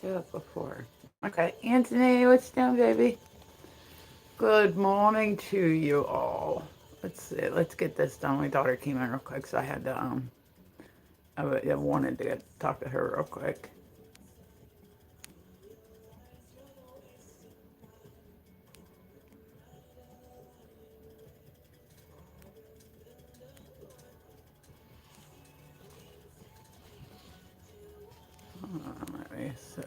do it before. Okay, Anthony, what's down, baby? Good morning to you all. Let's see. Let's get this done. My daughter came in real quick, so I had to I wanted to talk to her real quick. Let me see.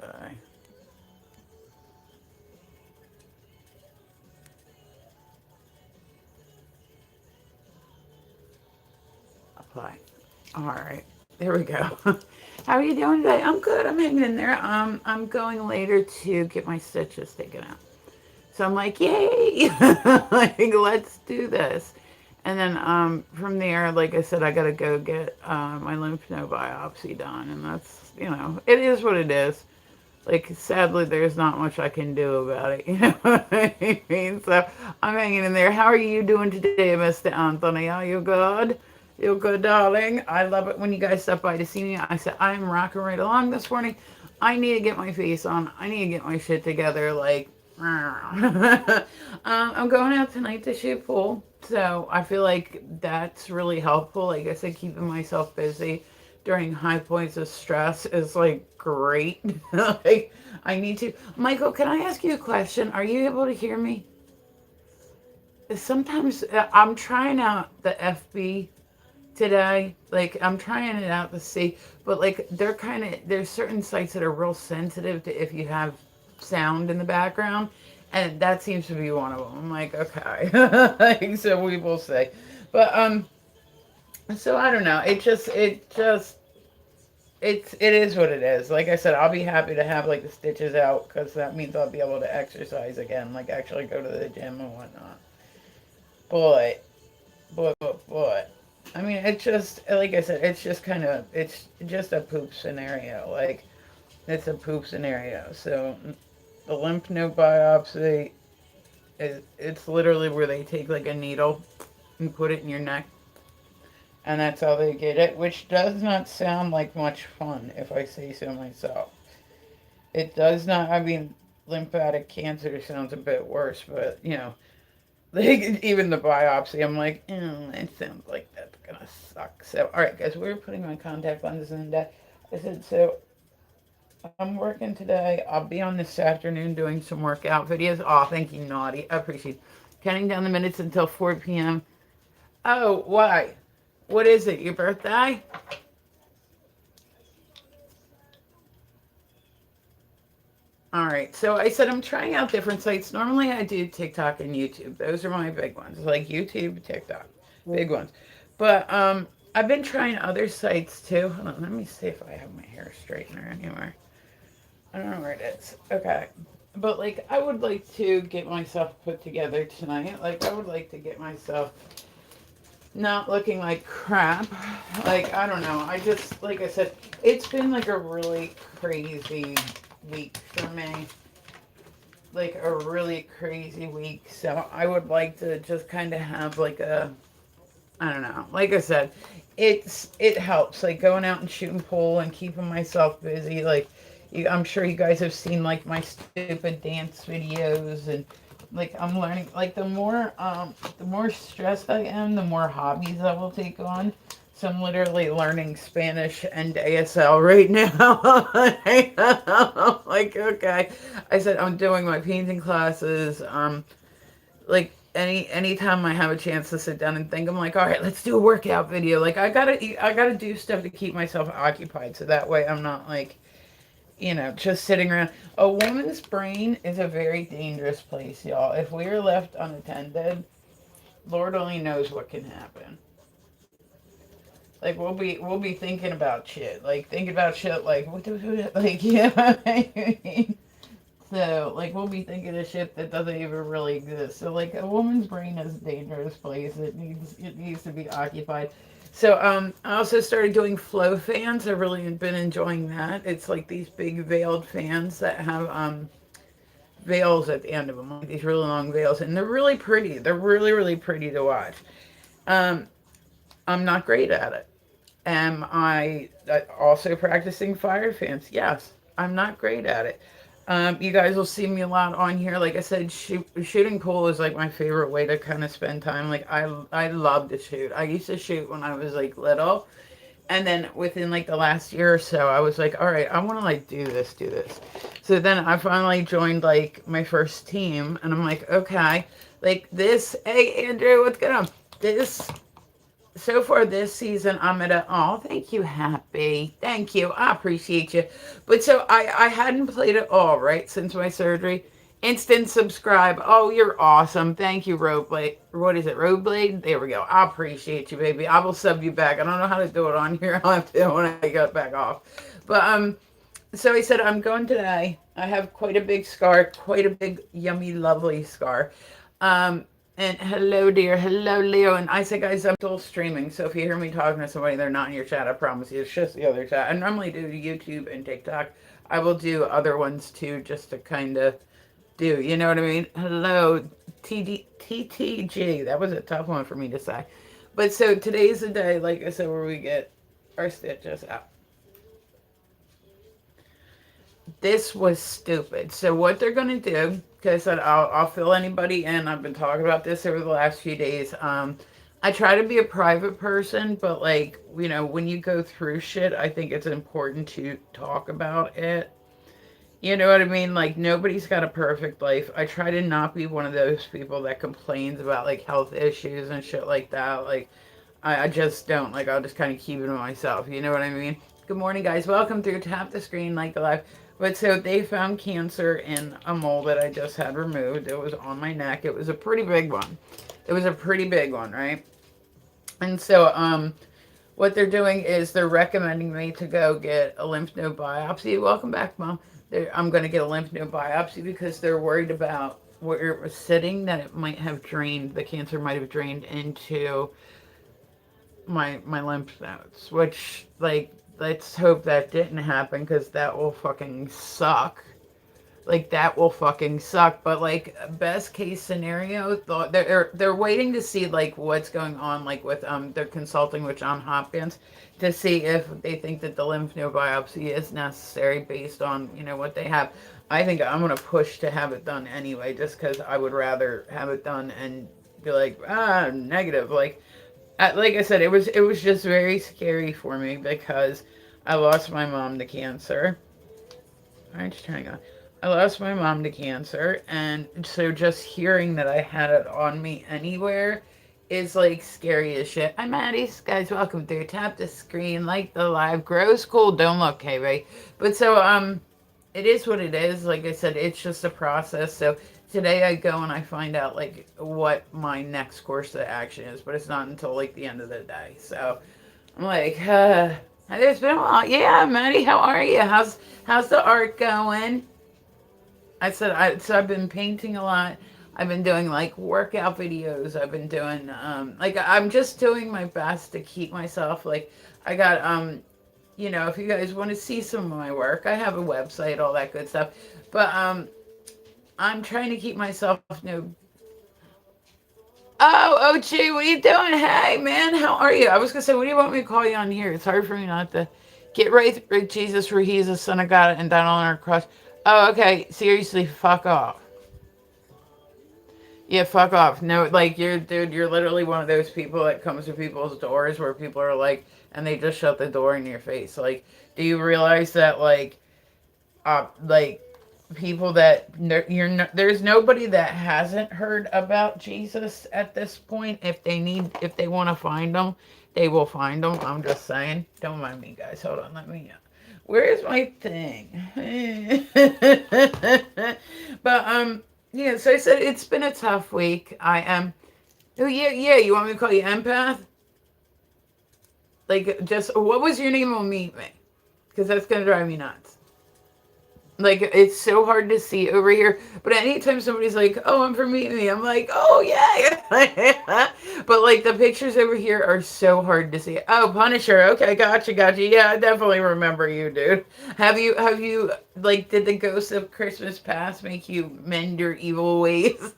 Apply. All right. There we go. How are you doing today? I'm good. I'm hanging in there. I'm going later to get my stitches taken out. So I'm like, yay! Like, let's do this. And then from there, like I said, I got to go get my lymph node biopsy done. And that's, it is what it is. Like, sadly, there's not much I can do about it. You know what I mean? So I'm hanging in there. How are you doing today, Mr. Anthony? Are you good? You good, darling? I love it when you guys stop by to see me. I said, I'm rocking right along this morning. I need to get my face on. I need to get my shit together. Like, I'm going out tonight to shoot pool. So I feel like that's really helpful. Like I said, keeping myself busy during high points of stress is like great. Like I need to. Michael, can I ask you a question? Are you able to hear me? Sometimes I'm trying out the FB today. Like I'm trying it out to see, but like there's certain sites that are real sensitive to if you have sound in the background, and that seems to be one of them. I'm like, okay, like, so we will see. But so I don't know. It is what it is. Like I said, I'll be happy to have like the stitches out because that means I'll be able to exercise again, like actually go to the gym and whatnot. But, but, I mean, it's just like I said, it's just a poop scenario. Like it's a poop scenario. So the lymph node biopsy it's literally where they take like a needle and put it in your neck, and that's how they get it, which does not sound like much fun if I say so myself. It does not. I mean, lymphatic cancer sounds a bit worse, but like even the biopsy, I'm like, it sounds like that's gonna suck. So, all right, guys, we're putting my contact lenses in that. I said, so I'm working today. I'll be on this afternoon doing some workout videos. Oh, thank you, Naughty. I appreciate it. Counting down the minutes until 4 p.m. Oh, why? What is it? Your birthday? All right. So I said I'm trying out different sites. Normally I do TikTok and YouTube. Those are my big ones. Like YouTube, TikTok. Big ones. But I've been trying other sites too. Hold on, let me see if I have my hair straightener anywhere. I don't know where it is. Okay. But like I would like to get myself put together tonight. Like I would like to get myself not looking like crap. Like I don't know. I just like I said, it's been like a really crazy week for me. Like a really crazy week. So I would like to just kind of have like a I don't know. Like I said, it helps like going out and shooting pool and keeping myself busy. Like I'm sure you guys have seen like my stupid dance videos and like I'm learning like the more stressed I am, the more hobbies I will take on. So I'm literally learning Spanish and ASL right now. Like okay, I said I'm doing my painting classes. Like anytime I have a chance to sit down and think, I'm like, all right, let's do a workout video. Like I gotta do stuff to keep myself occupied, so that way I'm not like just sitting around. A woman's brain is a very dangerous place, y'all. If we are left unattended, Lord only knows what can happen. Like we'll be thinking about shit, like thinking about shit, like what do like I mean? So, like, we'll be thinking of shit that doesn't even really exist. So, like, a woman's brain is a dangerous place. It needs to be occupied. So, I also started doing flow fans. I've really been enjoying that. It's like these big veiled fans that have veils at the end of them, like these really long veils, and they're really pretty. They're really really pretty to watch. Um, I'm not great at it. Am I also practicing fire fans? Yes. I'm not great at it. You guys will see me a lot on here. Like I said, shooting pool is like my favorite way to kind of spend time. Like I love to shoot. I used to shoot when I was like little, and then within like the last year or so, I was like, all right, I want to like do this. So then I finally joined like my first team, and I'm like, okay, like this. Hey Andrew, what's going on? This so far this season I'm at a oh thank you happy thank you I appreciate you, but so I hadn't played at all right since my surgery. Instant subscribe, oh you're awesome, thank you Roadblade, what is it, Roadblade, there we go, I appreciate you baby, I will sub you back. I don't know how to do it on here. I'll have to when I get back off, but so I said I'm going today. I have quite a big scar, quite a big yummy lovely scar. um and hello, dear. Hello, Leo. And I say, guys, I'm still streaming. So if you hear me talking to somebody, they're not in your chat. I promise you. It's just the other chat. I normally do YouTube and TikTok. I will do other ones too, just to kind of do. You know what I mean? Hello, TTG. That was a tough one for me to say. But so today's the day, like I said, where we get our stitches out. This was stupid. So what they're gonna do? Because I said I'll fill anybody in. I've been talking about this over the last few days. I try to be a private person, but like when you go through shit, I think it's important to talk about it. You know what I mean? Like nobody's got a perfect life. I try to not be one of those people that complains about like health issues and shit like that. Like I just don't. Like I'll just kind of keep it to myself. You know what I mean? Good morning, guys. Welcome through. Tap the screen, like the live. But so they found cancer in a mole that I just had removed. It was on my neck. It was a pretty big one. It was a pretty big one, right? And so what they're doing is they're recommending me to go get a lymph node biopsy. Welcome back, Mom. I'm going to get a lymph node biopsy because they're worried about where it was sitting, that it might have drained, the cancer might have drained into my lymph nodes, which like let's hope that didn't happen because that will fucking suck. Like that will fucking suck. But like best case scenario, they're waiting to see like what's going on, like with they're consulting with John Hopkins to see if they think that the lymph node biopsy is necessary based on what they have. I think I'm gonna push to have it done anyway, just because I would rather have it done and be like negative. Like I said, it was just very scary for me because I lost my mom to cancer. All right, just turning on. I lost my mom to cancer, and so just hearing that I had it on me anywhere is like scary as shit. I'm Maddie's, guys. Welcome through. Tap the screen, like the live. Grows cool. Don't look, hey, right? But so it is what it is. Like I said, it's just a process. So today I go and I find out like what my next course of action is, but it's not until like the end of the day. So I'm like, there's been a while. Yeah, Maddie, how are you? How's the art going? I said so I've been painting a lot. I've been doing like workout videos. I've been doing like I'm just doing my best to keep myself like I got if you guys want to see some of my work, I have a website, all that good stuff. But I'm trying to keep myself Oh, gee, what are you doing? Hey, man, how are you? I was gonna say, what do you want me to call you on here? It's hard for me not to get right with Jesus, for He is the Son of God and died on our cross. Oh, okay. Seriously, fuck off. Yeah, fuck off. No, like you're literally one of those people that comes to people's doors where people are like, and they just shut the door in your face. Like, do you realize that like people that there's nobody that hasn't heard about Jesus at this point. If they want to find them, they will find them. I'm just saying. Don't mind me, guys. Hold on. Let me. Where's my thing? But yeah. So I said it's been a tough week. I am. Oh yeah. You want me to call you empath? Like just what was your name on Meet Me? Because that's gonna drive me nuts. Like, it's so hard to see over here. But anytime somebody's like, oh, I'm from Meet Me, I'm like, oh, yeah. But, like, the pictures over here are so hard to see. Oh, Punisher. Okay, gotcha. Yeah, I definitely remember you, dude. Like, did the ghost of Christmas past make you mend your evil ways?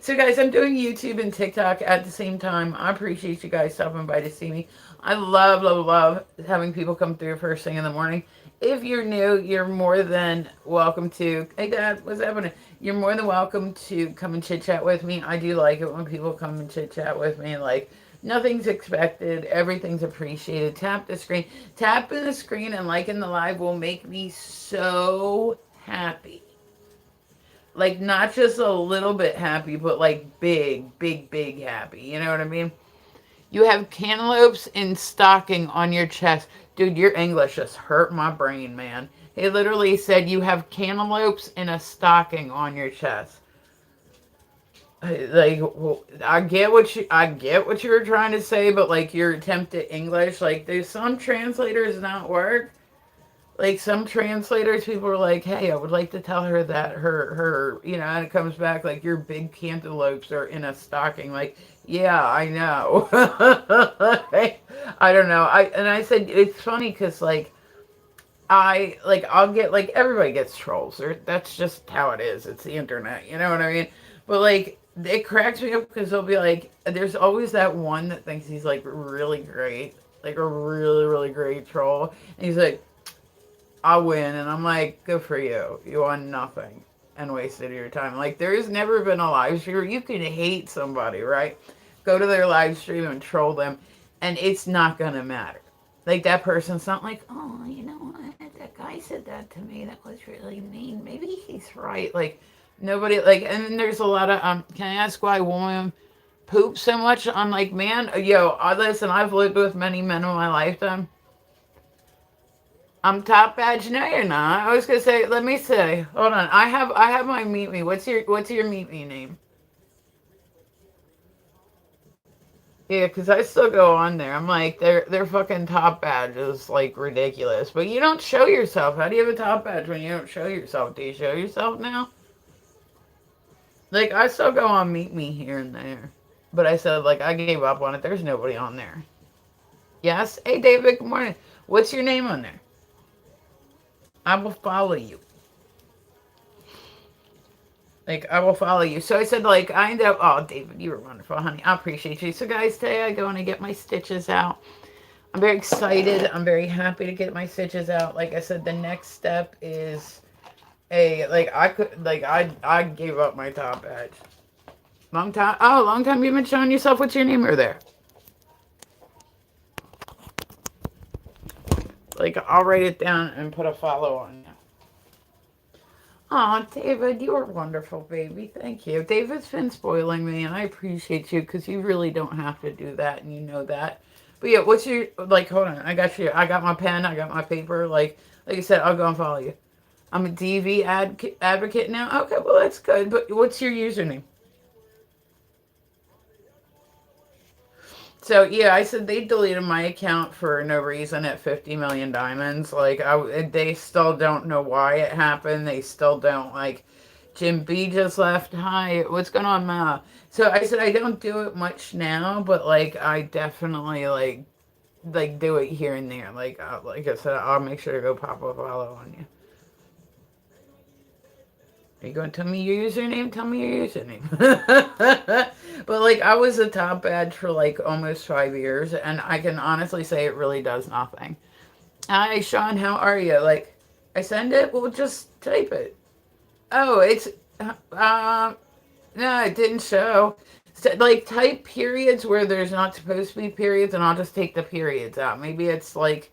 So, guys, I'm doing YouTube and TikTok at the same time. I appreciate you guys stopping by to see me. I love, love, love having people come through first thing in the morning. If you're new, you're more than welcome to. Hey, Dad, what's happening? You're more than welcome to come and chit chat with me. I do like it when people come and chit chat with me. Like, nothing's expected, everything's appreciated. Tap the screen. Tapping the screen and liking the live will make me so happy. Like, not just a little bit happy, but like big, big, big happy. You know what I mean? You have cantaloupes in stocking on your chest. Dude, your English just hurt my brain, man. He literally said you have cantaloupes in a stocking on your chest. Like, I get what you were trying to say, but like your attempt at English, like there's some translators not work. Like some translators, people are like, "Hey, I would like to tell her that and it comes back like your big cantaloupes are in a stocking." Like, yeah, I know. I don't know. I said it's funny because I'll get like everybody gets trolls. That's just how it is. It's the internet. You know what I mean? But like it cracks me up because they'll be like, there's always that one that thinks he's like really great, like a really really great troll, and he's like, I win, and I'm like, good for you. You won nothing and wasted your time. Like, there's never been a live stream where you can hate somebody, right? Go to their live stream and troll them, and it's not gonna matter. Like, that person's not like, oh, you know what? That guy said that to me. That was really mean. Maybe he's right. Like, nobody, like, and then there's a lot of, can I ask why women poop so much? I'm like, man, yo, listen, I've lived with many men in my lifetime. I'm top badge. No, you're not. I was gonna say. Let me say. Hold on. I have my meet me. What's your meet me name? Yeah, because I still go on there. I'm like, their fucking top badge is like ridiculous. But you don't show yourself. How do you have a top badge when you don't show yourself? Do you show yourself now? Like I still go on meet me here and there. But I said like I gave up on it. There's nobody on there. Yes. Hey David. Good morning. What's your name on there? I will follow you. Like, I will follow you. So I said, like, I end up, oh, David, you were wonderful, honey. I appreciate you. So, guys, today I go and I get my stitches out. I'm very excited. I'm very happy to get my stitches out. Like I said, the next step is I gave up my top edge. Long time you've been showing yourself. What's your name over there? Like, I'll write it down and put a follow on you. Aw, David, you are wonderful, baby. Thank you. David's been spoiling me, and I appreciate you because you really don't have to do that, and you know that. But yeah, what's your, like, hold on. I got you. I got my pen. I got my paper. Like I said, I'll go and follow you. I'm a DV advocate now. Okay, well, that's good. But what's your username? So yeah, I said they deleted my account for no reason at 50 million diamonds. Like they still don't know why it happened. They still don't like. Jim B just left. Hi, what's going on, Ma? So I said I don't do it much now, but like I definitely like do it here and there. Like I said, I'll make sure to go pop a follow on you. Are you going to tell me your username? Tell me your username. But like I was a top badge for like almost 5 years, and I can honestly say it really does nothing. Hi, Sean. How are you? Like, I send it. Well, just type it. Oh, it's no, it didn't show. So, like type periods where there's not supposed to be periods, and I'll just take the periods out. Maybe it's like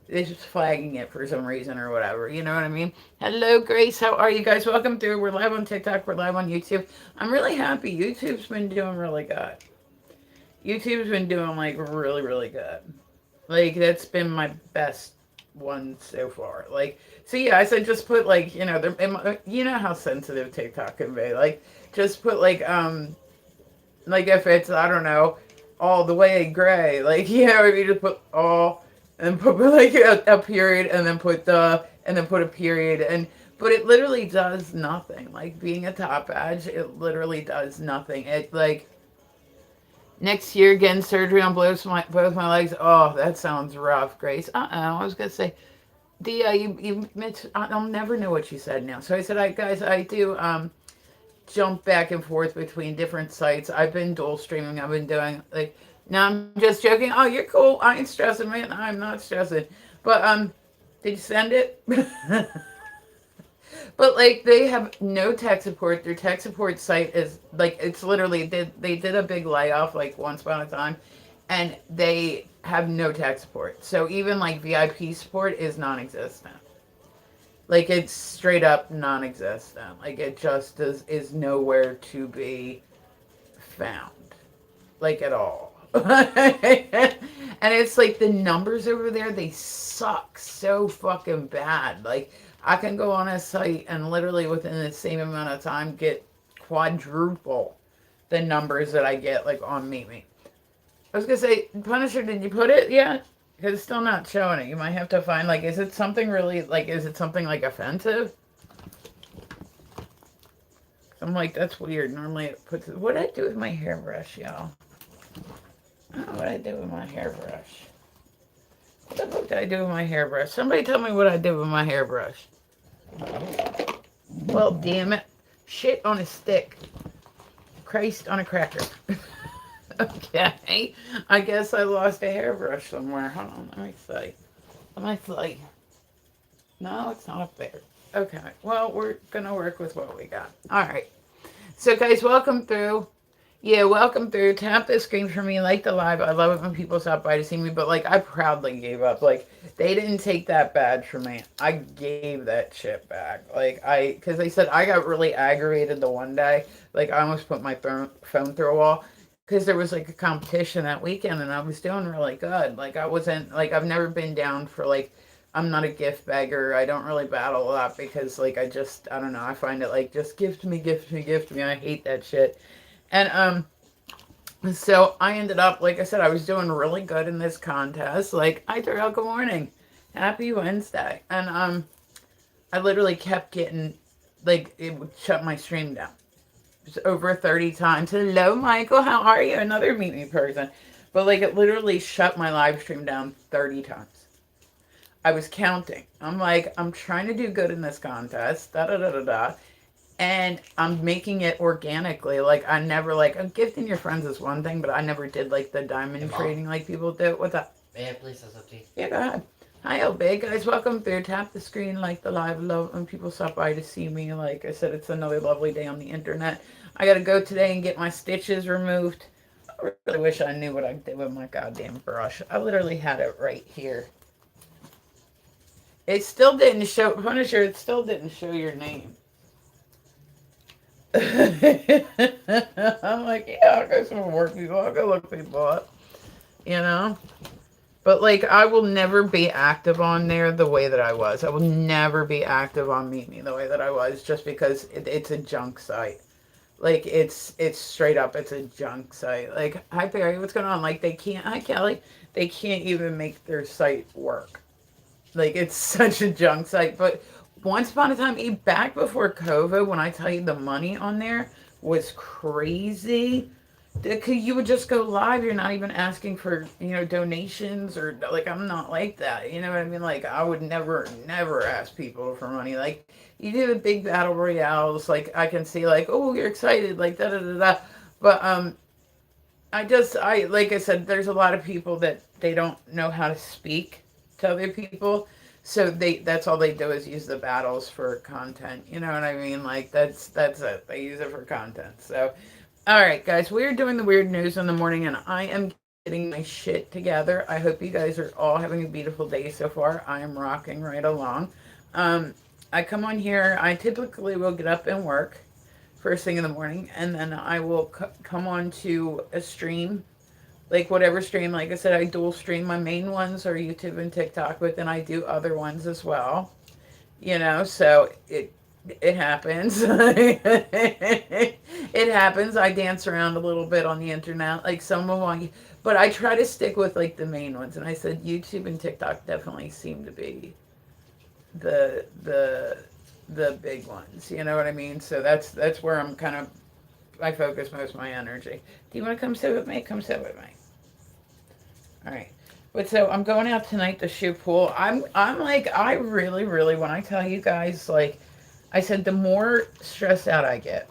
it's just flagging it for some reason or whatever. You know what I mean? Hello, Grace. How are you guys? Welcome through. We're live on TikTok. We're live on YouTube. I'm really happy. YouTube's been doing really good. YouTube's been doing like really, really good. Like that's been my best one so far. Like, so yeah, I said just put like you know how sensitive TikTok can be. Like, just put like if it's I don't know all the way gray. Like if you just put all and put like a period and then put a period but it literally does nothing. Like being a top badge, it literally does nothing. It like next year again surgery on both my legs. Oh, that sounds rough, Grace. I was gonna say, Dia, I'll never know what you said now. So I said, guys, I do jump back and forth between different sites. I've been dual streaming. I've been doing like, now I'm just joking. Oh, you're cool. I ain't stressing, man. I'm not stressing. But did you send it? But like they have no tech support. Their tech support site is like it's literally they did a big layoff like once upon a time, and they have no tech support. So even like VIP support is non-existent. Like it's straight up non-existent. Like it just is nowhere to be found, like at all. And it's like the numbers over there, they suck so fucking bad. Like I can go on a site and literally within the same amount of time get quadruple the numbers that I get like on Meet Me. I was gonna say, Punisher, did you put it yet? Because it's still not showing it. You might have to find like, is it something really like, is it something like offensive? I'm like, that's weird. Normally it puts. What did I do with my hairbrush, y'all? I don't know what I did with my hairbrush. What the fuck did I do with my hairbrush? Somebody tell me what I did with my hairbrush. Well, damn it. Shit on a stick. Christ on a cracker. Okay. I guess I lost a hairbrush somewhere. Hold on. Let me see. Let me see. No, it's not up there. Okay. Well, we're going to work with what we got. All right. So, guys, welcome through. Yeah, welcome through. Tap the screen for me. Like the live. I love it when people stop by to see me. But, like, I proudly gave up. Like, they didn't take that badge from me. I gave that shit back. Like, because they said I got really aggravated the one day. Like, I almost put my phone through a wall. Because there was, like, a competition that weekend. And I was doing really good. Like, I wasn't, like, I've never been down for, like, I'm not a gift beggar. I don't really battle a lot because, like, I don't know. I find it, like, just gift me, gift me, gift me. I hate that shit. And, so I ended up, like I said, I was doing really good in this contest. Like, hi, Terrell, good morning. Happy Wednesday. And, I literally kept getting, like, it would shut my stream down. Just over 30 times. Hello, Michael. How are you? Another Meet Me person. But, like, it literally shut my live stream down 30 times. I was counting. I'm like, I'm trying to do good in this contest. Da da da da da. And I'm making it organically. Like, I never, like, gifting your friends is one thing, but I never did, like, the diamond trading like people do. What's up? May I please say something? Yeah, go ahead. Hi, Obey. Guys, welcome through. Tap the screen, like the live. Love when people stop by to see me. Like I said, it's another lovely day on the internet. I got to go today and get my stitches removed. I really wish I knew what I did with my goddamn brush. I literally had it right here. It still didn't show, Punisher, it still didn't show your name. I'm like, yeah, I'll go some work people. I'll go look people up. You know? But, like, I will never be active on there the way that I was. I will never be active on Meet Me the way that I was just because it's a junk site. Like, it's straight up, it's a junk site. Like, hi, Perry, what's going on? Like, they can't, hi, Kelly, they can't even make their site work. Like, it's such a junk site. But once upon a time, back before COVID, when I tell you the money on there was crazy, you would just go live. You're not even asking for, donations or, like, I'm not like that. You know what I mean? Like, I would never ask people for money. Like, you do the big battle royales, like, I can see, like, oh, you're excited, like, da-da-da-da. But, like I said, there's a lot of people that they don't know how to speak to other people, so that's all they do is use the battles for content. You know what I mean? Like that's it. They use it for content. So, all right, guys, we're doing the weird news in the morning, and I am getting my shit together. I hope you guys are all having a beautiful day so far. I am rocking right along. I come on here. I typically will get up and work first thing in the morning, and then I will come on to a stream. Like whatever stream, like I said, I dual stream. My main ones are YouTube and TikTok, but then I do other ones as well. So it happens. It happens. I dance around a little bit on the internet, like some of them, but I try to stick with like the main ones. And I said YouTube and TikTok definitely seem to be the big ones. You know what I mean? So that's where I focus most of my energy. Do you want to come sit with me? Come sit with me. All right. But so I'm going out tonight to shoot pool. I'm like, I really, really, when I tell you guys, like I said, the more stressed out I get,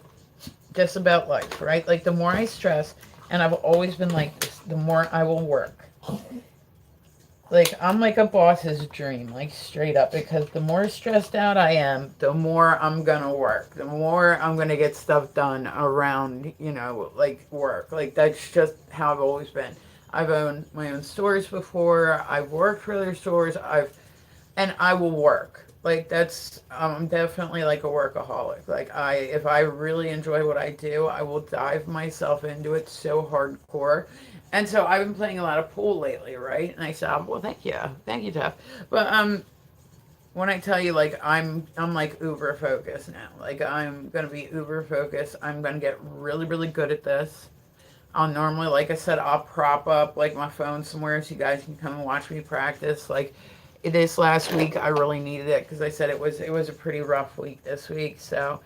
just about life, right? Like the more I stress, and I've always been like this, the more I will work. Like I'm like a boss's dream, like straight up, because the more stressed out I am, the more I'm gonna work. The more I'm gonna get stuff done around, like work. Like that's just how I've always been. I've owned my own stores before. I've worked for other stores. And I will work. Like that's I'm definitely like a workaholic. Like if I really enjoy what I do, I will dive myself into it so hardcore. And so I've been playing a lot of pool lately, right? And I said, well, thank you, Jeff. But when I tell you, like I'm like uber focused now. Like I'm gonna be uber focused. I'm gonna get really really good at this. I'll normally, like I said, I'll prop up like my phone somewhere so you guys can come and watch me practice. Like this last week, I really needed it because I said it was a pretty rough week this week. So,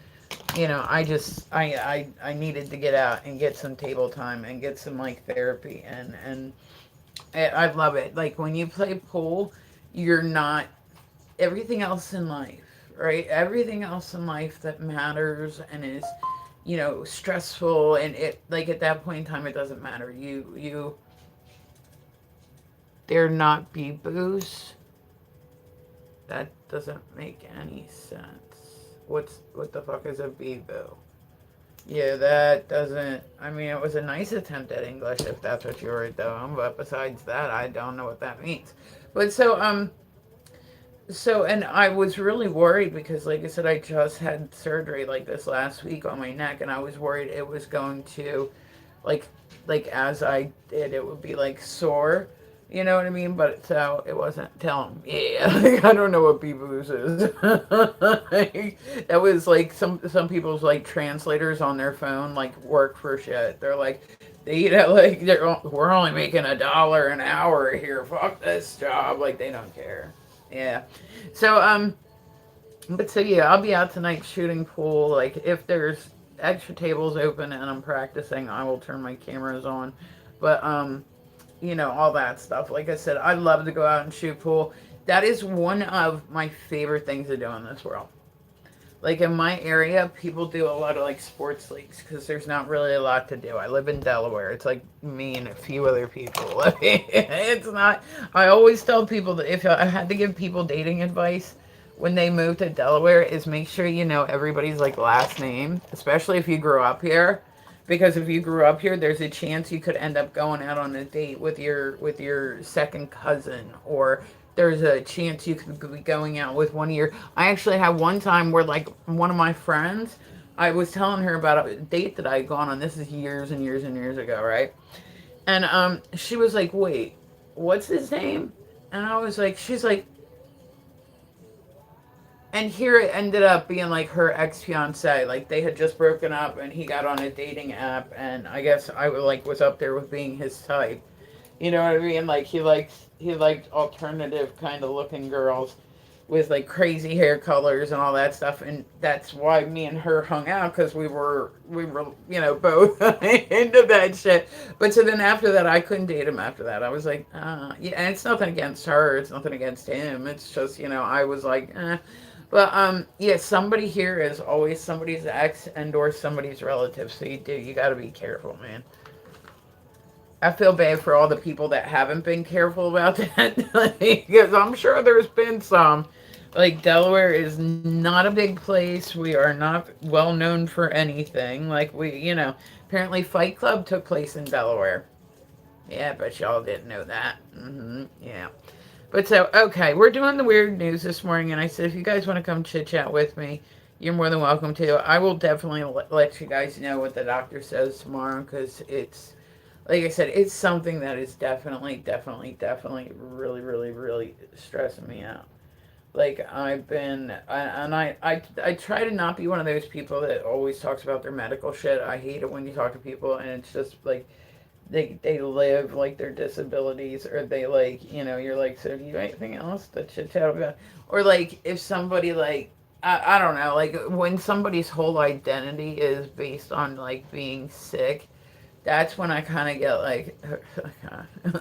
I just I needed to get out and get some table time and get some like therapy and I love it. Like when you play pool, you're not everything else in life, right? Everything else in life that matters and is stressful and it like at that point in time it doesn't matter. They're not bee boos. That doesn't make any sense. What the fuck is a bee boo? Yeah, that doesn't. I mean, it was a nice attempt at English if that's what you were doing, but besides that, I don't know what that means. But and I was really worried because, like I said, I just had surgery like this last week on my neck, and I was worried it was going to, like, like as I did, it would be like sore. You know what I mean? But so it wasn't. Tell him, yeah. I don't know what beboos is. That was like some people's like translators on their phone like work for shit. They're like, like we're only making $1 an hour here. Fuck this job. Like they don't care. Yeah. So but so yeah, I'll be out tonight shooting pool. Like if there's extra tables open and I'm practicing, I will turn my cameras on. But all that stuff. Like I said, I love to go out and shoot pool. That is one of my favorite things to do in this world. Like in my area, people do a lot of like sports leagues because there's not really a lot to do. I live in Delaware. It's like me and a few other people. It's not. I always tell people that if I had to give people dating advice when they move to Delaware, is make sure you know everybody's like last name, especially if you grew up here. Because if you grew up here, there's a chance you could end up going out on a date with your second cousin, or there's a chance you could be going out with one of your. I actually had one time where like one of my friends, I was telling her about a date that I had gone on. This is years and years and years ago, right? And she was like, "Wait, what's his name?" And I was like, "She's like." And here it ended up being like her ex fiance. Like they had just broken up, and he got on a dating app, and I guess I like was up there with being his type. You know what I mean? Like he liked alternative kind of looking girls with like crazy hair colors and all that stuff, and that's why me and her hung out because we were both into that shit. But so then after that, I couldn't date him. After that, I was like, yeah. And it's nothing against her. It's nothing against him. It's just I was like, eh. But yeah, somebody here is always somebody's ex and or somebody's relative. So you got to be careful, man. I feel bad for all the people that haven't been careful about that because I'm sure there's been some. Like Delaware is not a big place. We are not well known for anything. Like apparently Fight Club took place in Delaware. Yeah, but y'all didn't know that. Yeah. But so, okay, we're doing the weird news this morning, and I said if you guys want to come chit chat with me, you're more than welcome to. I will definitely let you guys know what the doctor says tomorrow because it's, like I said, it's something that is definitely, definitely, definitely really, really, really stressing me out. Like I try to not be one of those people that always talks about their medical shit. I hate it when you talk to people and it's just like they live like their disabilities or they like you're like, so do you have anything else that should tell about, or like if somebody like I don't know, like when somebody's whole identity is based on like being sick, that's when I kind of get like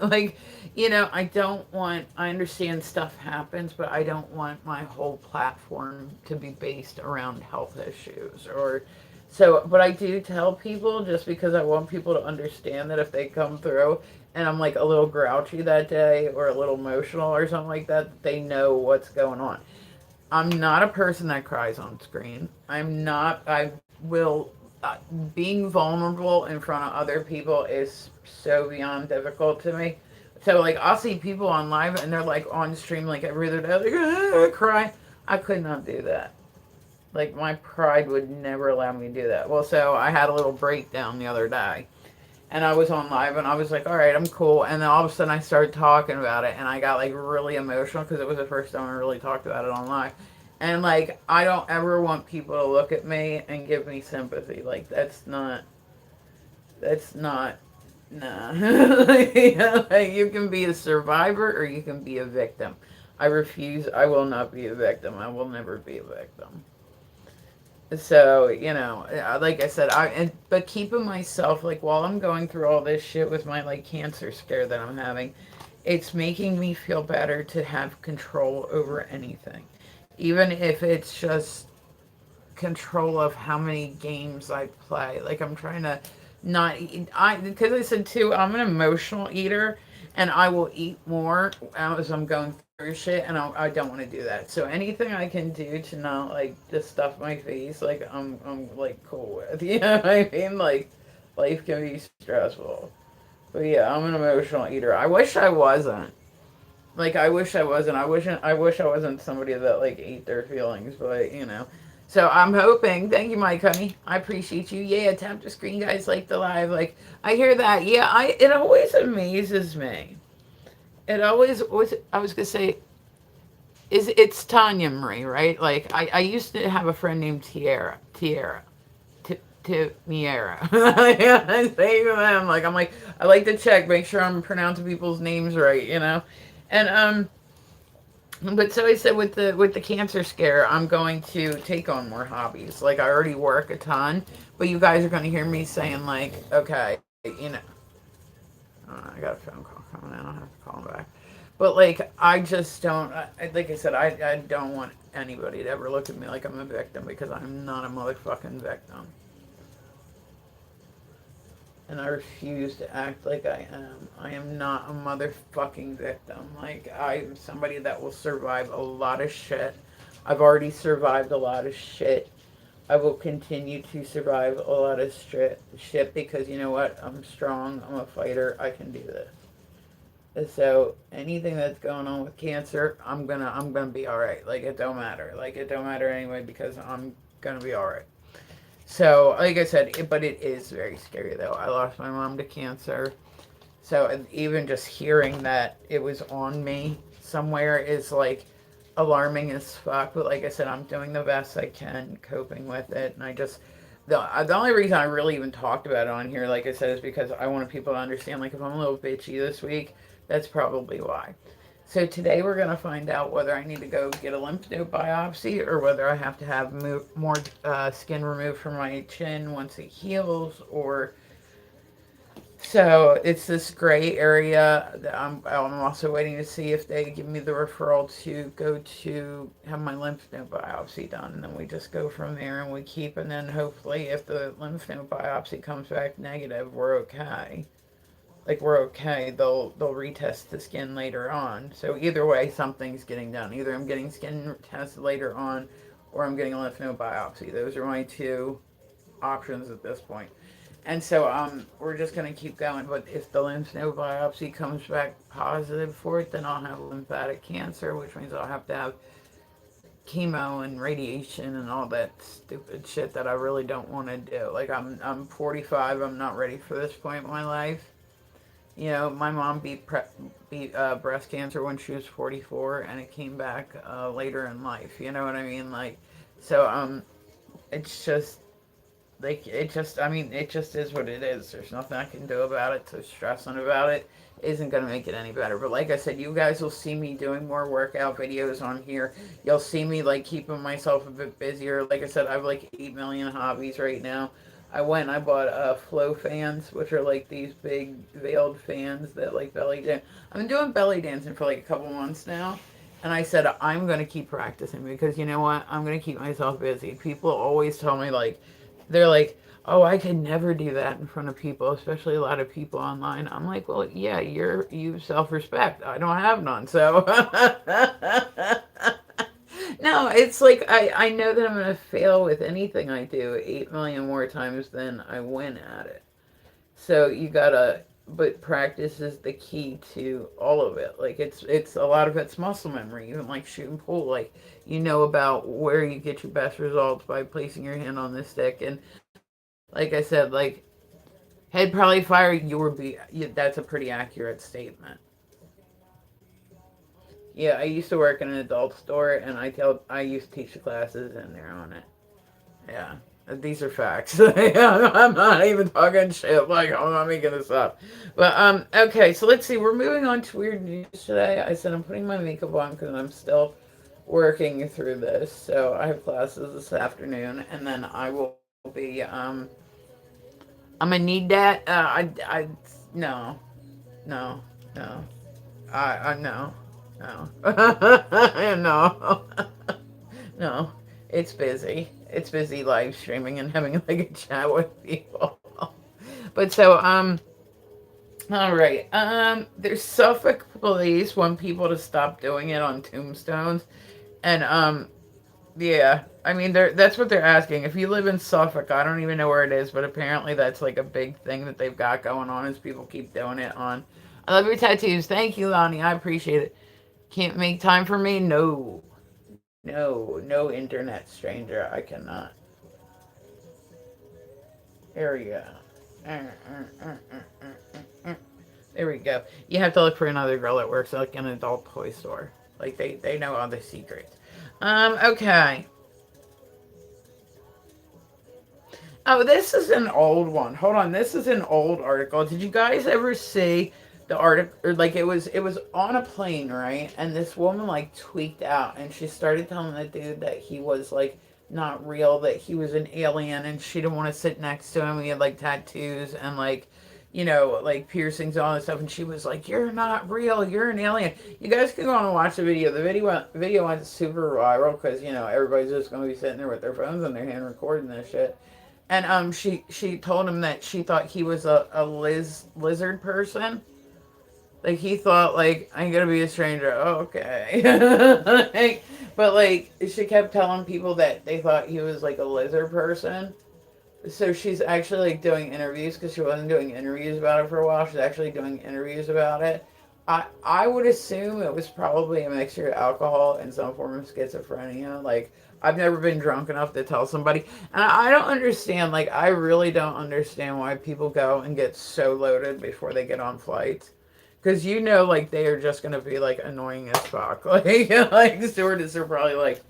like I understand stuff happens, but I don't want my whole platform to be based around health issues or So, but I do tell people just because I want people to understand that if they come through and I'm like a little grouchy that day or a little emotional or something like that, they know what's going on. I'm not a person that cries on screen. I'm not, I will, being vulnerable in front of other people is so beyond difficult to me. So, like, I'll see people on live and they're like on stream, like every other day, like, cry. I could not do that. Like, my pride would never allow me to do that. Well, so I had a little breakdown the other day and I was on live and I was like, all right, I'm cool. And then all of a sudden I started talking about it and I got like really emotional because it was the first time I really talked about it on live. And like, I don't ever want people to look at me and give me sympathy. Like, that's not, nah. Like, you can be a survivor or you can be a victim. I refuse, I will not be a victim. I will never be a victim. So, like I said, but keeping myself, like, while I'm going through all this shit with my like cancer scare that I'm having, it's making me feel better to have control over anything, even if it's just control of how many games I play. Like, I'm trying to not eat, because I said too, I'm an emotional eater and I will eat more as I'm going through shit, and I don't want to do that. So anything I can do to not like just stuff my face, like I'm like cool with. You know what I mean? Like, life can be stressful, but yeah, I'm an emotional eater. I wish I wasn't. Like, I wish I wasn't. I wish I wasn't somebody that like ate their feelings, but So I'm hoping. Thank you, Mike, honey. I appreciate you. Yeah, tap the screen, guys. Like the live. Like, I hear that. Yeah, It always amazes me. It always was. I was gonna say, it's Tanya Marie, right? Like, I used to have a friend named Tiara. To Miera. I say to them, like, I like to check, make sure I'm pronouncing people's names right. And but so I said, with the cancer scare, I'm going to take on more hobbies. Like, I already work a ton, but you guys are going to hear me saying like, okay, I got a phone call coming in. I'll have to call him back. But like, I just don't. Like I said, I don't want anybody to ever look at me like I'm a victim, because I'm not a motherfucking victim. And I refuse to act like I am. I am not a motherfucking victim. Like, I'm somebody that will survive a lot of shit. I've already survived a lot of shit. I will continue to survive a lot of shit, because you know what? I'm strong. I'm a fighter. I can do this. And so anything that's going on with cancer, I'm gonna be all right. Like, it don't matter. Like, it don't matter anyway, because I'm gonna be all right. So, like I said, but it is very scary though. I lost my mom to cancer. So even just hearing that it was on me somewhere is like alarming as fuck. But like I said, I'm doing the best I can, coping with it. And the only reason I really even talked about it on here, like I said, is because I wanted people to understand. Like, if I'm a little bitchy this week, that's probably why. So today we're going to find out whether I need to go get a lymph node biopsy, or whether I have to have more skin removed from my chin once it heals, or so it's this gray area that I'm also waiting to see if they give me the referral to go to have my lymph node biopsy done, and then we just go from there and we keep, and then hopefully if the lymph node biopsy comes back negative, we're okay. Like, we're okay. They'll retest the skin later on. So either way, something's getting done. Either I'm getting skin tested later on, or I'm getting a lymph node biopsy. Those are my two options at this point. And so we're just gonna keep going. But if the lymph node biopsy comes back positive for it, then I'll have lymphatic cancer, which means I'll have to have chemo and radiation and all that stupid shit that I really don't want to do. Like, I'm 45. I'm not ready for this point in my life. My mom beat breast cancer when she was 44, and it came back later in life. You know what I mean? Like, so it's just like, it just is what it is. There's nothing I can do about it. So stressing about it isn't going to make it any better. But like I said, you guys will see me doing more workout videos on here. You'll see me like keeping myself a bit busier. Like I said, I have like 8 million hobbies right now. I bought flow fans, which are like these big veiled fans that like belly dance. I've been doing belly dancing for like a couple months now. And I said, I'm going to keep practicing, because you know what? I'm going to keep myself busy. People always tell me, like, They're like, oh, I could never do that in front of people, especially a lot of people online. I'm like, well, yeah, you self respect. I don't have none, so no, it's like I know that I'm gonna fail with anything I do 8 million more times than I win at it. So you gotta, but practice is the key to all of it. Like it's a lot of it's muscle memory. Even like shooting pool, like you know about where you get your best results by placing your hand on the stick. And like I said, like head probably fire, you will be. That's a pretty accurate statement. Yeah, I used to work in an adult store, and I used to teach the classes, and they're on it. Yeah, these are facts. I'm not even talking shit. Like I'm not making this up. But okay. So let's see. We're moving on to weird news today. I said I'm putting my makeup on because I'm still working through this. So I have classes this afternoon, and then I will be I'm gonna need that. I no no no I no no no no. It's busy. It's busy live streaming and having like a chat with people. But so all right. There's Suffolk police want people to stop doing it on tombstones, and yeah. I mean, that's what they're asking. If you live in Suffolk, I don't even know where it is, but apparently that's like a big thing that they've got going on is people keep doing it on. I love your tattoos. Thank you, Lonnie. I appreciate it. Can't make time for me? No. No internet stranger. I cannot. There we go. There we go. You have to look for another girl that works like an adult toy store. Like they know all the secrets. Okay. Oh, this is an old one. Hold on. This is an old article. Did you guys ever see the article? Or like it was on a plane, right? And this woman like tweaked out and she started telling the dude that he was like not real, that he was an alien, and she didn't want to sit next to him. He had like tattoos and like like piercings, all this stuff, and she was like, "You're not real. You're an alien." You guys can go on and watch the video. The video went super viral because everybody's just gonna be sitting there with their phones in their hand recording this shit. And she told him that she thought he was a lizard person. Like he thought like I'm gonna be a stranger. Oh, okay. But like she kept telling people that they thought he was like a lizard person. So she's actually like doing interviews because she wasn't doing interviews about it for a while. She's actually doing interviews about it. I would assume it was probably a mixture of alcohol and some form of schizophrenia. Like I've never been drunk enough to tell somebody, and I don't understand. Like I really don't understand why people go and get so loaded before they get on flights. Because like they are just gonna be like annoying as fuck. Like the stewardess are probably like,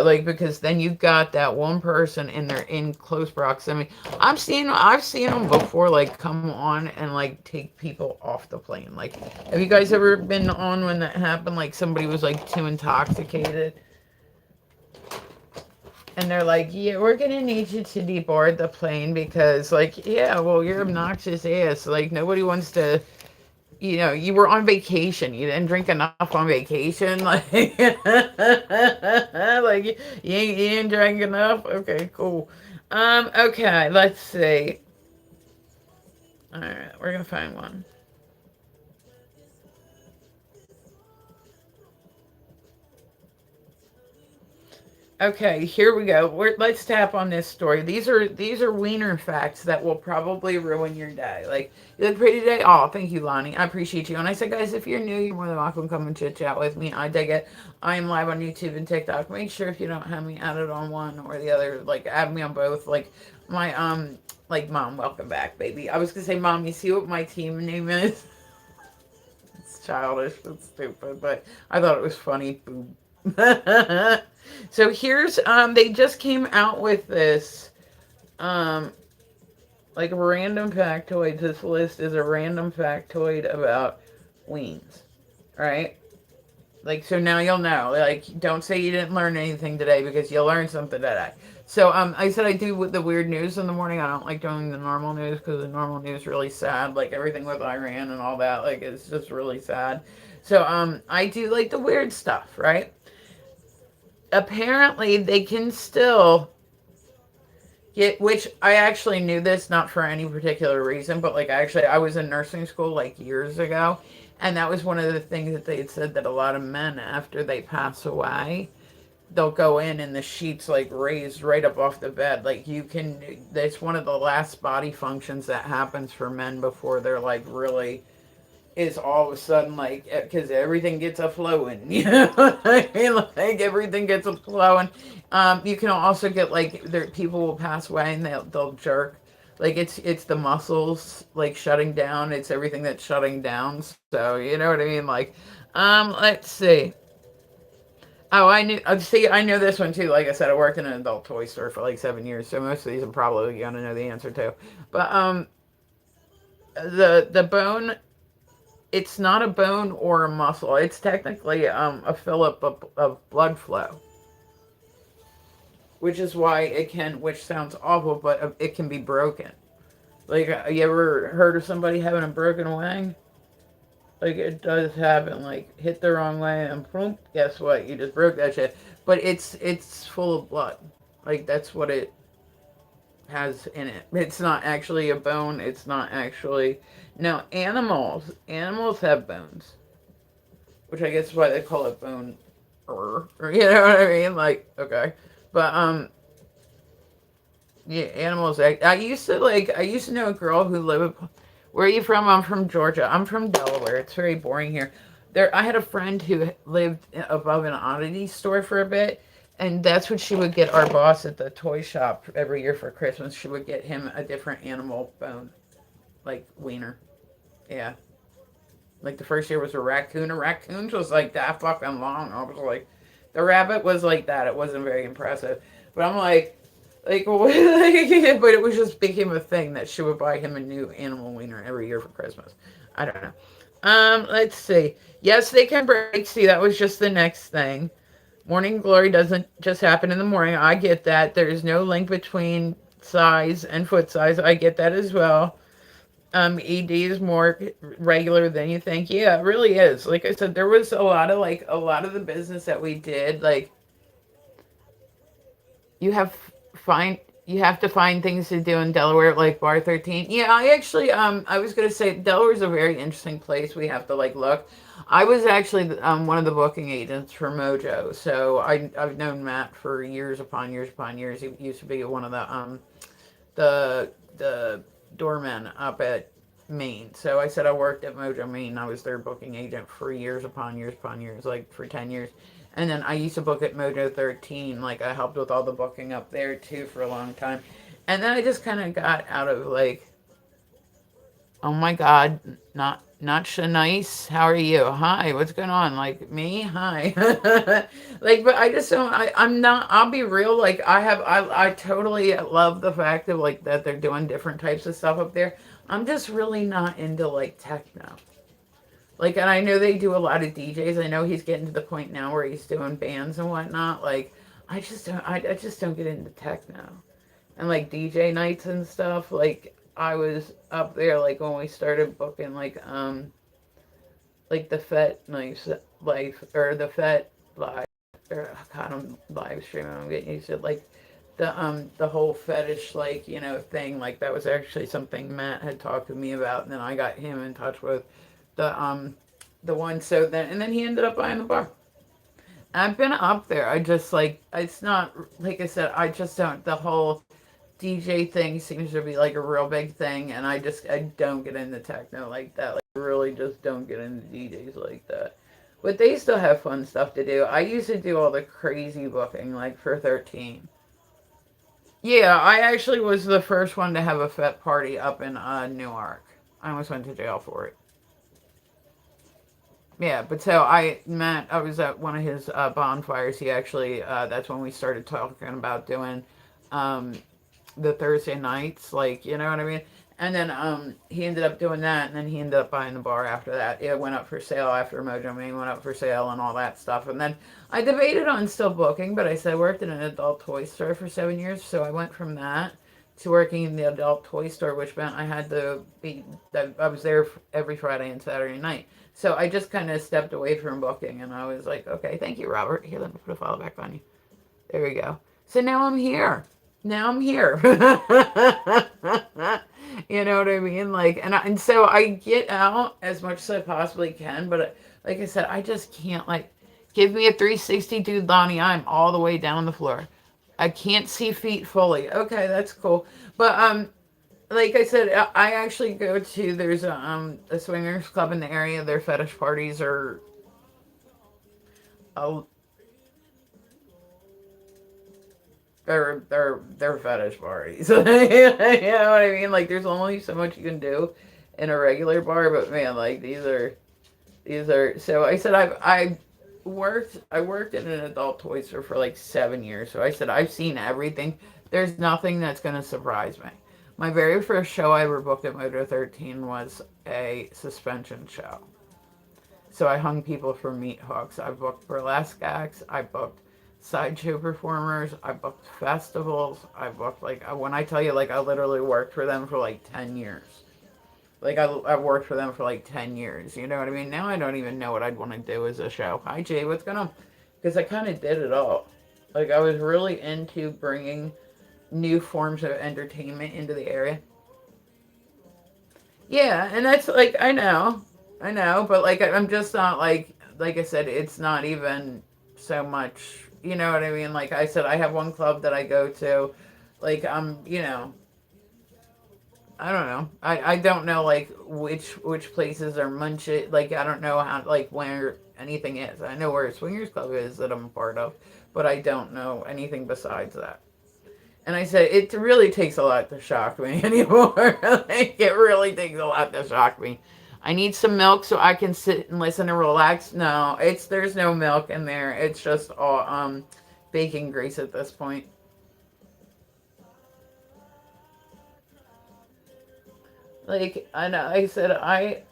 like because then you've got that one person and they're in close proximity. I've seen them before like come on and like take people off the plane. Like have you guys ever been on when that happened? Like somebody was like too intoxicated and they're like, yeah, we're gonna need you to deboard the plane because like, yeah, well, you're obnoxious ass. Like nobody wants to, you were on vacation. You didn't drink enough on vacation. Like, like you didn't drink enough. Okay, cool. Okay, let's see. All right, we're gonna find one. Okay, here we go. Let's tap on this story. These are wiener facts that will probably ruin your day. Like, you look pretty today. Oh, thank you, Lonnie. I appreciate you. And I said, guys, if you're new, you're more than welcome to come and chit chat with me. I dig it. I am live on YouTube and TikTok. Make sure if you don't have me added on one or the other, like add me on both. Like my like mom, welcome back, baby. I was gonna say, mom, you see what my team name is? It's childish. It's stupid, but I thought it was funny. Boom. So here's they just came out with this um like random factoids. This list is a random factoid about weens, right? Like so now you'll know. Like don't say you didn't learn anything today because you'll learn something today. So I said I do with the weird news in the morning. I don't like doing the normal news because the normal news is really sad. Like everything with Iran and all that. Like it's just really sad. So I do like the weird stuff, right? Apparently they can still get, which I actually knew this not for any particular reason, but like actually I was in nursing school like years ago, and that was one of the things that they had said that a lot of men after they pass away, they'll go in and the sheets like raised right up off the bed. Like you can, that's one of the last body functions that happens for men before they're like really is all of a sudden like because everything gets a flowing, you know what I mean? Like everything gets a flowing. You can also get like there people will pass away and they'll jerk. Like it's the muscles like shutting down. It's everything that's shutting down. So you know what I mean? Like, let's see. Oh, I knew. See, I know this one too. Like I said, I worked in an adult toy store for like 7 years, so most of these I'm probably gonna know the answer to. But the bone, it's not a bone or a muscle. It's technically a fillip of blood flow, which is why it can, which sounds awful, but it can be broken. Like, you ever heard of somebody having a broken wing? Like, it does happen. Like, hit the wrong way and boom, guess what? You just broke that shit. But it's full of blood. Like, that's what it has in it. It's not actually a bone. It's not actually. No, animals have bones, which I guess is why they call it bone, or you know what I mean? Like, okay, but yeah, animals. I used to know a girl who lived. Where are you from? I'm from Georgia. I'm from Delaware. It's very boring here. There, I had a friend who lived above an oddity store for a bit, and that's what she would get our boss at the toy shop every year for Christmas. She would get him a different animal bone, like wiener. Yeah. Like the first year was a raccoon. A raccoon was like that fucking long. I was like, the rabbit was like that. It wasn't very impressive. But I'm like, but it was just became a thing that she would buy him a new animal wiener every year for Christmas. I don't know. Let's see. Yes, they can break. See, that was just the next thing. Morning glory doesn't just happen in the morning. I get that. There's no link between size and foot size. I get that as well. ED is more regular than you think. Yeah, it really is. Like I said, there was a lot of the business that we did. Like you have find you have to find things to do in Delaware, like Bar 13. Yeah, I actually I was gonna say Delaware's a very interesting place. We have to like look. I was actually one of the booking agents for Mojo, so I've known Matt for years upon years upon years. He used to be one of the doorman up at Maine. So I said I worked at Mojo Maine. I was their booking agent for years upon years, like for 10 years. And then I used to book at Mojo 13. Like I helped with all the booking up there too for a long time. And then I just kind of got out of like, oh my God, not Shanice. How are you? Hi, what's going on? Like me? Hi. Like, but I just don't. I'm not. I'll be real. Like I totally love the fact of like that they're doing different types of stuff up there. I'm just really not into like techno. Like, and I know they do a lot of DJs. I know he's getting to the point now where he's doing bands and whatnot. Like, I just don't. I just don't get into techno and like DJ nights and stuff. Like I was up there like when we started booking like the Fet nights life or the Fet live or God I'm live streaming. I'm getting used to it. Like the whole fetish like thing like that was actually something Matt had talked to me about, and then I got him in touch with the one. So then and then he ended up buying the bar. I've been up there. I just like it's not like I said. I just don't the whole DJ thing seems to be like a real big thing, and I don't get into techno like that. Like I really just don't get into DJs like that. But they still have fun stuff to do. I used to do all the crazy booking like for 13. Yeah, I actually was the first one to have a FET party up in Newark. I almost went to jail for it. Yeah, but so I was at one of his bonfires. He actually, that's when we started talking about doing um, the Thursday nights, like you know what I mean. And then he ended up doing that, and then he ended up buying the bar after that. It went up for sale after Mojo Maine went up for sale and all that stuff. And then I debated on still booking, but I said I worked in an adult toy store for 7 years, so I went from that to working in the adult toy store, which meant I had to be. I was there every Friday and Saturday night. So I just kind of stepped away from booking, and I was like, okay, thank you, Robert. Here, let me put a follow back on you. There we go. So now I'm here. now I'm here. You know what I mean? Like, and so I get out as much as I possibly can, but like I said, I just can't like give me a 360 dude, Lonnie. I'm all the way down the floor. I can't see feet fully. Okay, that's cool. But like I said, I actually go to there's a swingers club in the area. Their fetish parties are a they're fetish parties. You know what I mean? Like there's only so much you can do in a regular bar, but man, like these are so I said I worked in an adult toy store for like 7 years. So I said I've seen everything. There's nothing that's gonna surprise me. My very first show I ever booked at Moto 13 was a suspension show. So I hung people from meat hooks. I booked burlesque acts. I booked sideshow performers. I booked festivals. I booked like when I tell you like I literally worked for them for like 10 years. Like I worked for them for like 10 years. You know what I mean? Now I don't even know what I'd want to do as a show. Hi Jay, what's going on? Because I kind of did it all. Like I was really into bringing new forms of entertainment into the area. Yeah, and that's like I know, but like I'm just not like I said, it's not even so much. You know what I mean? Like I said, I have one club that I go to. Like I don't know. I don't know like which places are munch it. Like I don't know how like where anything is. I know where a swingers club is that I'm a part of, but I don't know anything besides that. And I said, it really takes a lot to shock me anymore. Like, it really takes a lot to shock me. I need some milk so I can sit and listen and relax. No, there's no milk in there. It's just all bacon grease at this point. Like I know I said I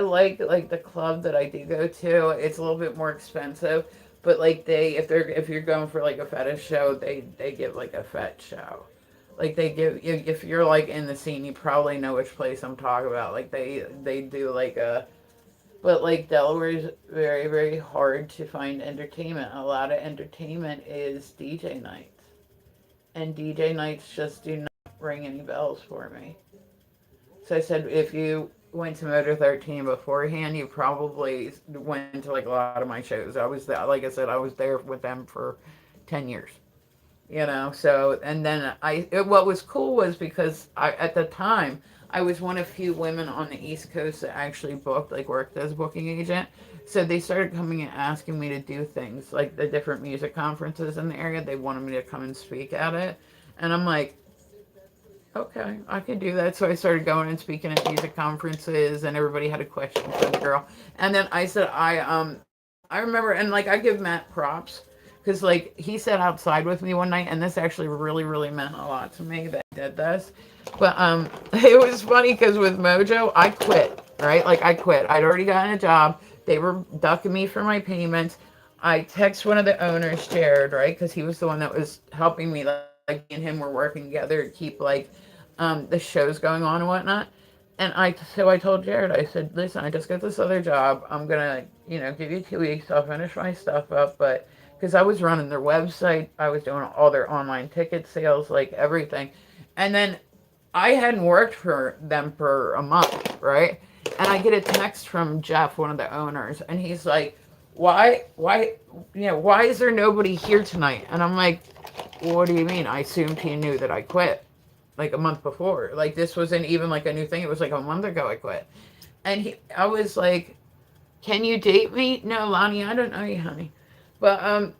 like the club that I do go to. It's a little bit more expensive, but like if you're going for like a fetish show, they give like a fet show. Like they give if you're like in the scene, you probably know which place I'm talking about. Like they do like a but like Delaware is very very hard to find entertainment. A lot of entertainment is DJ nights, and DJ nights just do not ring any bells for me. So I said, if you went to Motor 13 beforehand, you probably went to like a lot of my shows. I was there, like I said, I was there with them for 10 years. You know, so, and then what was cool was because at the time, I was one of few women on the East Coast that actually booked, like worked as a booking agent. So they started coming and asking me to do things like the different music conferences in the area. They wanted me to come and speak at it. And I'm like, okay, I can do that. So I started going and speaking at music conferences, and everybody had a question for the girl. And then I said, I remember, and like I give Matt props because like he sat outside with me one night, and this actually really really meant a lot to me that I did this. But it was funny because with Mojo, I quit. Right, like I quit. I'd already gotten a job. They were ducking me for my payments. I text one of the owners, Jared, right, because he was the one that was helping me. Like me and him were working together to keep like the shows going on and whatnot. And I told Jared, I said, listen, I just got this other job. I'm gonna, give you 2 weeks. I'll finish my stuff up, but because I was running their website, I was doing all their online ticket sales, like everything. And then I hadn't worked for them for a month, right? And I get a text from Jeff, one of the owners, and he's like, why is there nobody here tonight? And I'm like, what do you mean? I assumed he knew that I quit like a month before. Like this wasn't even like a new thing. It was like a month ago I quit. And I was like, can you date me? No, Lonnie, I don't know you, honey. But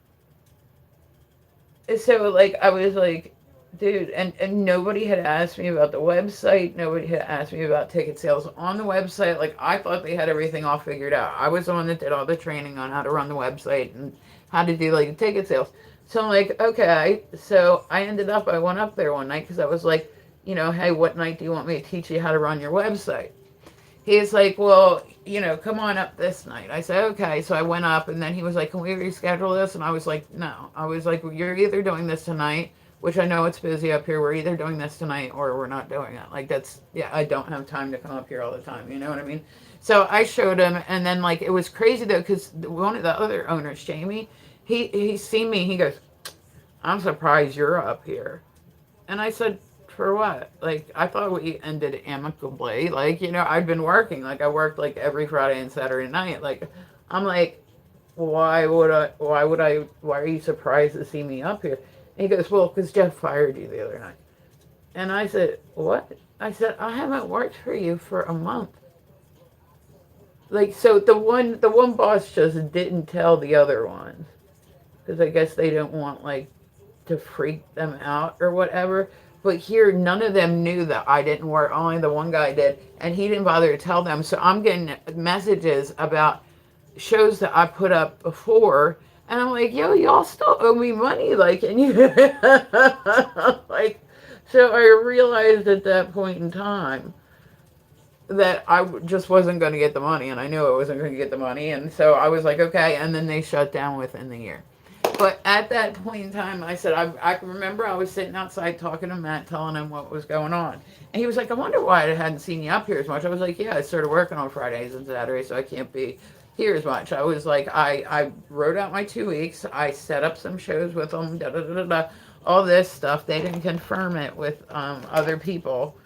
so like I was like, dude, and nobody had asked me about the website. Nobody had asked me about ticket sales on the website. Like I thought they had everything all figured out. I was the one that did all the training on how to run the website and how to do like the ticket sales. So I'm like, okay. So I went up there one night because I was like, hey, what night do you want me to teach you how to run your website? He's like, well, come on up this night. I said, okay. So I went up, and then he was like, can we reschedule this? And I was like, no. I was like, well, you're either doing this tonight, which I know it's busy up here. We're either doing this tonight or we're not doing it. Like, yeah, I don't have time to come up here all the time. You know what I mean? So I showed him, and then, like, it was crazy, though, because one of the other owners, Jamie, he seen me. He goes, I'm surprised you're up here. And I said, for what? Like, I thought we ended amicably. Like, I'd been working. Like, I worked like every Friday and Saturday night. Like, I'm like, why are you surprised to see me up here? And he goes, well, because Jeff fired you the other night. And I said, what? I said, I haven't worked for you for a month. Like, so the one boss just didn't tell the other ones because I guess they don't want like to freak them out or whatever. But here, none of them knew that I didn't work. Only the one guy did, and he didn't bother to tell them. So I'm getting messages about shows that I put up before, and I'm like, yo, y'all still owe me money, like, and you, like, so I realized at that point in time that just wasn't going to get the money, and I knew I wasn't going to get the money, and so I was like, okay, and then they shut down within the year. But at that point in time, I said, I remember I was sitting outside talking to Matt, telling him what was going on. And he was like, I wonder why I hadn't seen you up here as much. I was like, yeah, I started working on Fridays and Saturdays, so I can't be here as much. I was like, I wrote out my 2 weeks. I set up some shows with them, da da da da da, all this stuff. They didn't confirm it with other people.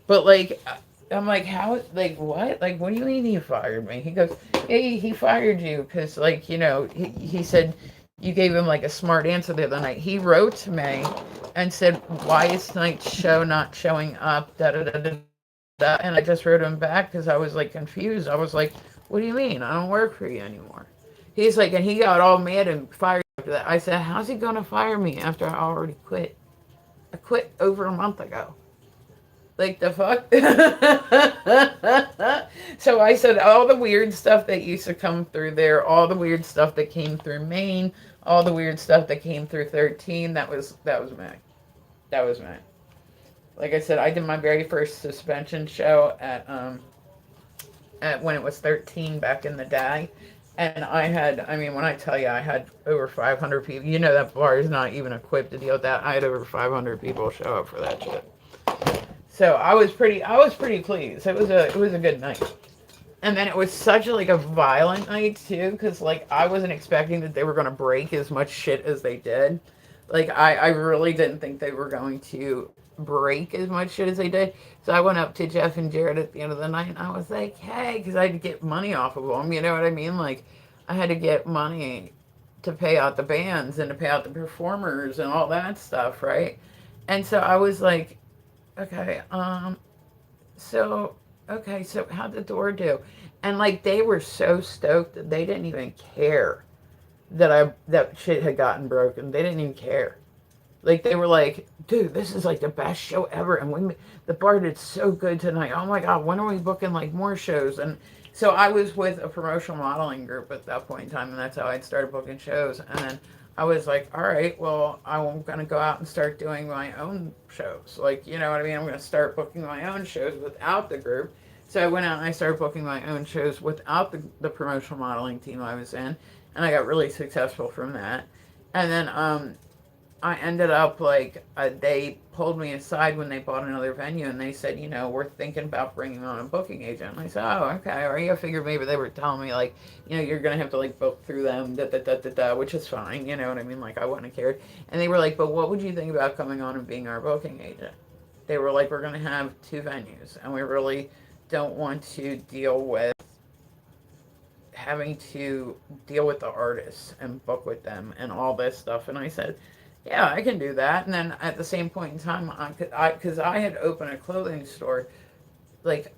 But like, I'm like, how? Like, what? Like, what do you mean he fired me? He goes, hey, he fired you because, like, he said you gave him like a smart answer the other night. He wrote to me and said, why is tonight's show not showing up? Da da da da da. And I just wrote him back because I was like confused. I was like, what do you mean? I don't work for you anymore. He's like, and he got all mad and fired after that. I said, how's he gonna fire me after I already quit? I quit over a month ago. Like the fuck? So I said all the weird stuff that used to come through there, all the weird stuff that came through Maine, all the weird stuff that came through 13, that was me. That was me. Like I said, I did my very first suspension show at when it was 13 back in the day. And I mean, when I tell you I had over 500 people, that bar is not even equipped to deal with that. I had over 500 people show up for that shit. So I was pretty pleased. It was a good night. And then it was such like a violent night too, because like I wasn't expecting that they were gonna break as much shit as they did. Like I really didn't think they were going to break as much shit as they did. So I went up to Jeff and Jared at the end of the night and I was like, hey, because I had to get money off of them. You know what I mean? Like I had to get money to pay out the bands and to pay out the performers and all that stuff, right? And so I was like, okay, so so how'd the door do? And like they were so stoked that they didn't even care that shit had gotten broken. They didn't even care. Like they were like, dude, this is like the best show ever, and the bar did so good tonight. Oh my god, when are we booking like more shows? And so I was with a promotional modeling group at that point in time, and that's how I'd started booking shows. And then I was like, all right, well, I'm gonna go out and start doing my own shows. Like, you know what I mean? I'm gonna start booking my own shows without the group. So I went out and I started booking my own shows without the promotional modeling team I was in, and I got really successful from that. And then I ended up like they pulled me aside when they bought another venue and they said, we're thinking about bringing on a booking agent. And I said, oh, okay. Or I figured maybe they were telling me like, you're gonna have to like book through them, da da da da da, which is fine. You know what I mean? Like I wouldn't have cared. And they were like, but what would you think about coming on and being our booking agent? They were like, we're gonna have two venues, and we really don't want to deal with having to deal with the artists and book with them and all this stuff. And I said, yeah, I can do that. And then at the same point in time, because I had opened a clothing store, like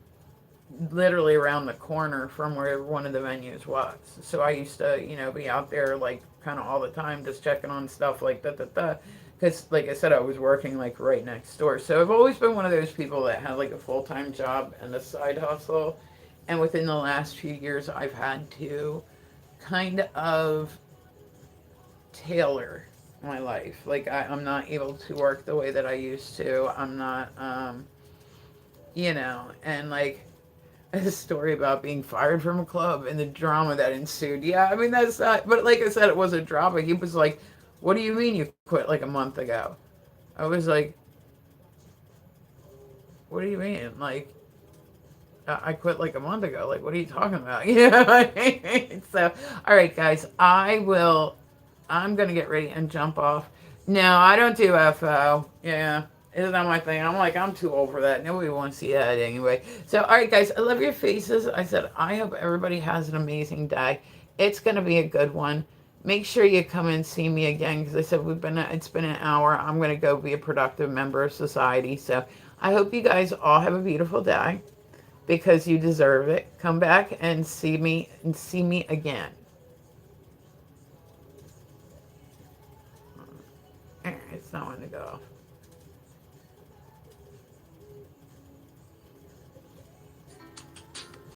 literally around the corner from where one of the venues was. So I used to, be out there like kind of all the time, just checking on stuff like that. Because, like I said, I was working like right next door. So I've always been one of those people that had like a full time job and a side hustle. And within the last few years, I've had to kind of tailor my life. Like I'm not able to work the way that I used to. I'm not, and like a story about being fired from a club and the drama that ensued. Yeah, I mean that's not. But like I said, it was a drama. He was like, "What do you mean you quit like a month ago?" I was like, "What do you mean? Like I quit like a month ago. Like, what are you talking about?" So, all right, guys, I'm going to get ready and jump off. No, I don't do FO. Yeah. Isn't that my thing? I'm like, I'm too old for that. Nobody wants to see that anyway. So, all right, guys, I love your faces. I said, I hope everybody has an amazing day. It's going to be a good one. Make sure you come and see me again because I said it's been an hour. I'm going to go be a productive member of society. So, I hope you guys all have a beautiful day because you deserve it. Come back and see me again. It's not going to go off.